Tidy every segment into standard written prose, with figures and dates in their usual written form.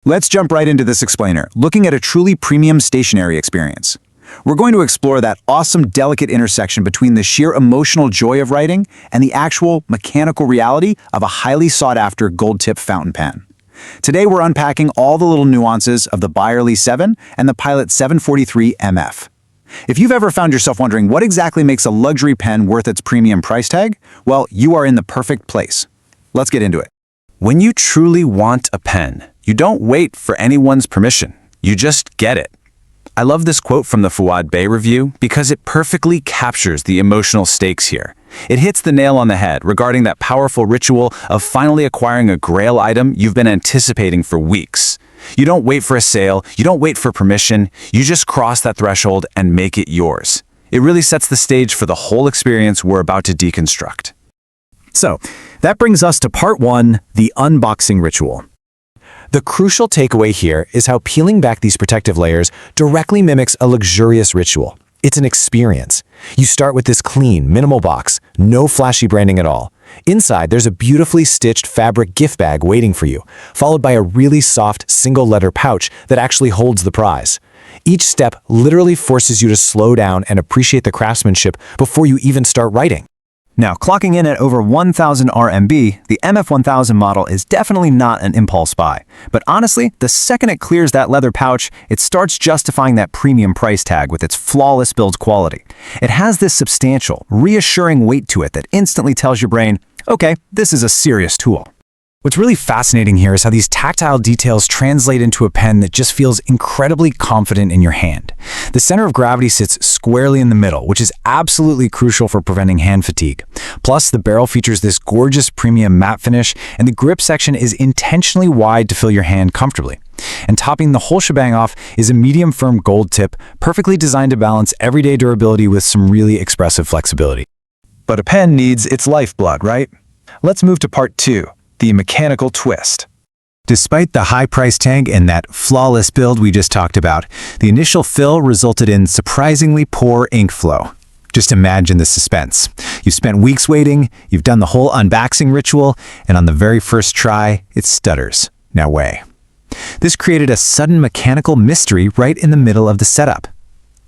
Let's jump right into this explainer, looking at a truly premium stationery experience. We're going to explore that awesome, delicate intersection between the sheer emotional joy of writing and the actual mechanical reality of a highly sought-after gold-tip fountain pen. Today, we're unpacking all the little nuances of the Byerly 7 and the Pilot 743 MF. If you've ever found yourself wondering what exactly makes a luxury pen worth its premium price tag, well, you are in the perfect place. Let's get into it. When you truly want a pen, you don't wait for anyone's permission. You just get it. I love this quote from the Fuad Bey review because it perfectly captures the emotional stakes here. It hits the nail on the head regarding that powerful ritual of finally acquiring a grail item you've been anticipating for weeks. You don't wait for a sale, you don't wait for permission, you just cross that threshold and make it yours. It really sets the stage for the whole experience we're about to deconstruct. So, that brings us to part 1, the unboxing ritual. The crucial takeaway here is how peeling back these protective layers directly mimics a luxurious ritual. It's an experience. You start with this clean, minimal box, no flashy branding at all. Inside, there's a beautifully stitched fabric gift bag waiting for you, followed by a really soft, single-letter pouch that actually holds the prize. Each step literally forces you to slow down and appreciate the craftsmanship before you even start writing. Now, clocking in at over 1,000 RMB, the MF1000 model is definitely not an impulse buy. But honestly, the second it clears that leather pouch, it starts justifying that premium price tag with its flawless build quality. It has this substantial, reassuring weight to it that instantly tells your brain, okay, this is a serious tool. What's really fascinating here is how these tactile details translate into a pen that just feels incredibly confident in your hand. The center of gravity sits squarely in the middle, which is absolutely crucial for preventing hand fatigue. Plus, the barrel features this gorgeous premium matte finish, and the grip section is intentionally wide to fill your hand comfortably. And topping the whole shebang off is a medium-firm gold tip, perfectly designed to balance everyday durability with some really expressive flexibility. But a pen needs its lifeblood, right? Let's move to part 2. The mechanical twist. Despite the high price tag and that flawless build we just talked about, the initial fill resulted in surprisingly poor ink flow. Just imagine the suspense. You've spent weeks waiting, you've done the whole unboxing ritual, and on the very first try, it stutters. No way. This created a sudden mechanical mystery right in the middle of the setup.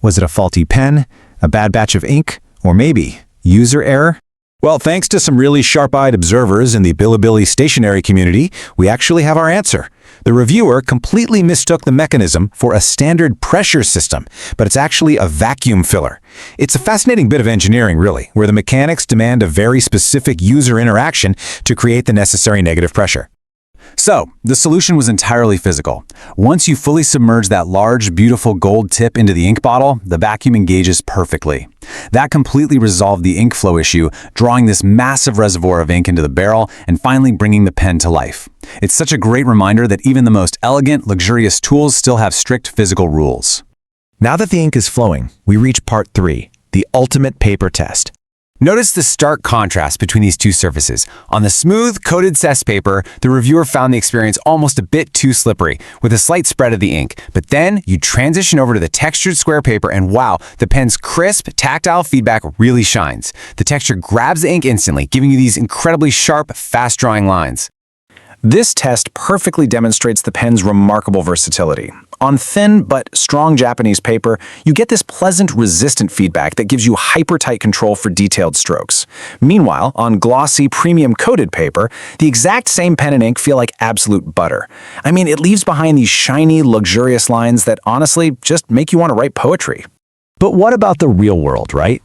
Was it a faulty pen, a bad batch of ink, or maybe user error? Well, thanks to some really sharp-eyed observers in the Bilibili stationery community, we actually have our answer. The reviewer completely mistook the mechanism for a standard pressure system, but it's actually a vacuum filler. It's a fascinating bit of engineering, really, where the mechanics demand a very specific user interaction to create the necessary negative pressure. So, the solution was entirely physical. Once you fully submerge that large, beautiful gold tip into the ink bottle, the vacuum engages perfectly. That completely resolved the ink flow issue, drawing this massive reservoir of ink into the barrel and finally bringing the pen to life. It's such a great reminder that even the most elegant, luxurious tools still have strict physical rules. Now that the ink is flowing, we reach part 3, the ultimate paper test. Notice the stark contrast between these two surfaces. On the smooth, coated cess paper, the reviewer found the experience almost a bit too slippery, with a slight spread of the ink. But then, you transition over to the textured square paper and wow, the pen's crisp, tactile feedback really shines. The texture grabs the ink instantly, giving you these incredibly sharp, fast-drawing lines. This test perfectly demonstrates the pen's remarkable versatility. On thin but strong Japanese paper, you get this pleasant, resistant feedback that gives you hyper-tight control for detailed strokes. Meanwhile, on glossy, premium-coated paper, the exact same pen and ink feel like absolute butter. I mean, it leaves behind these shiny, luxurious lines that honestly just make you want to write poetry. But what about the real world, right?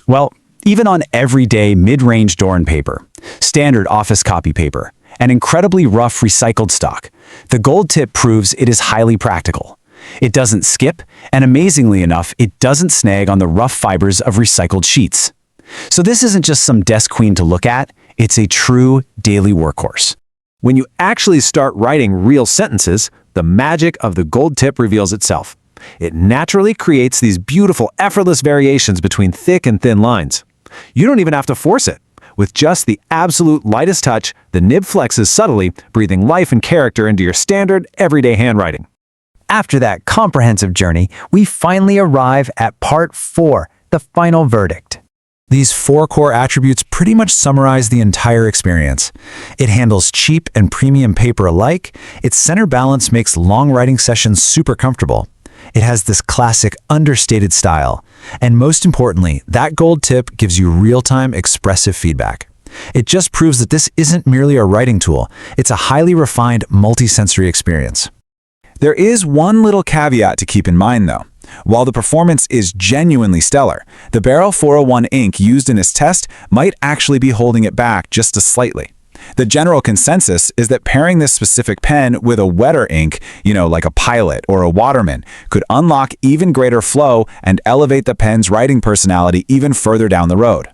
Well, even on everyday mid-range Doran paper, standard office copy paper, and incredibly rough recycled stock, the gold tip proves it is highly practical. It doesn't skip, and amazingly enough, it doesn't snag on the rough fibers of recycled sheets. So this isn't just some desk queen to look at, it's a true daily workhorse. When you actually start writing real sentences, the magic of the gold tip reveals itself. It naturally creates these beautiful, effortless variations between thick and thin lines. You don't even have to force it. With just the absolute lightest touch, the nib flexes subtly, breathing life and character into your standard, everyday handwriting. After that comprehensive journey, we finally arrive at part 4, the final verdict. These 4 core attributes pretty much summarize the entire experience. It handles cheap and premium paper alike, its center balance makes long writing sessions super comfortable. It has this classic, understated style. And most importantly, that gold tip gives you real-time expressive feedback. It just proves that this isn't merely a writing tool, it's a highly refined, multi-sensory experience. There is one little caveat to keep in mind though. While the performance is genuinely stellar, the Barrel 401 ink used in this test might actually be holding it back just slightly. The general consensus is that pairing this specific pen with a wetter ink, like a Pilot or a Waterman, could unlock even greater flow and elevate the pen's writing personality even further down the road.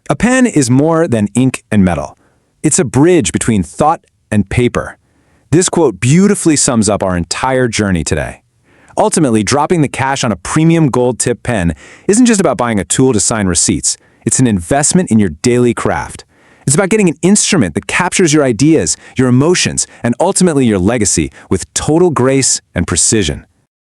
A pen is more than ink and metal. It's a bridge between thought and paper. This quote beautifully sums up our entire journey today. Ultimately, dropping the cash on a premium gold tip pen isn't just about buying a tool to sign receipts. It's an investment in your daily craft. It's about getting an instrument that captures your ideas, your emotions, and ultimately your legacy with total grace and precision.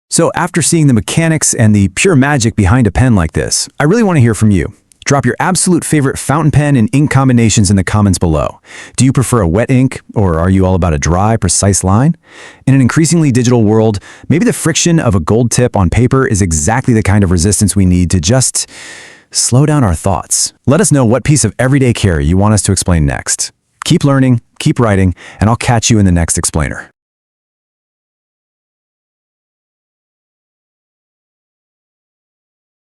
So after seeing the mechanics and the pure magic behind a pen like this, I really want to hear from you. Drop your absolute favorite fountain pen and ink combinations in the comments below. Do you prefer a wet ink, or are you all about a dry, precise line? In an increasingly digital world, maybe the friction of a gold tip on paper is exactly the kind of resistance we need to just slow down our thoughts. Let us know what piece of everyday care you want us to explain next. Keep learning, keep writing, and I'll catch you in the next explainer.